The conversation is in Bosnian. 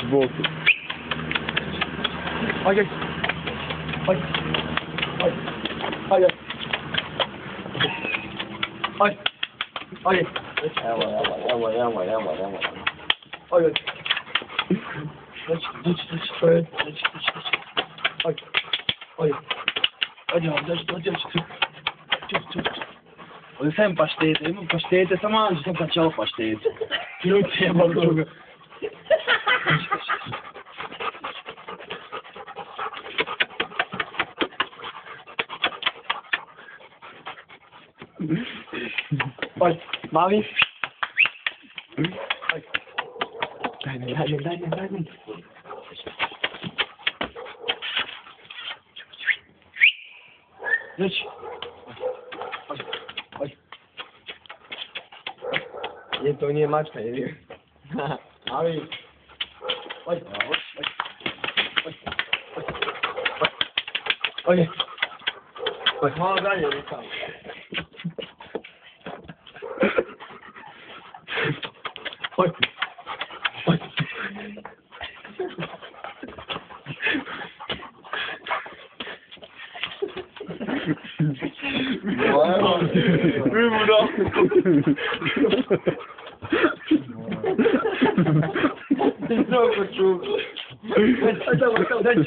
футболке. Ай-яй. Ай. Ай. Ай-яй. Ай. Ай. Ай-яй. Ай. Ай. Hadi. Tut. Ой, сам паштет, ему паштет, это сама же качал паштет. Крути, я могу. Ой, мами. Ой. Дай мне. Ой. И то не мачка, или? Ой. Ой. Ой. Ой. Мало дали, или там? Ой. Ой. Дай.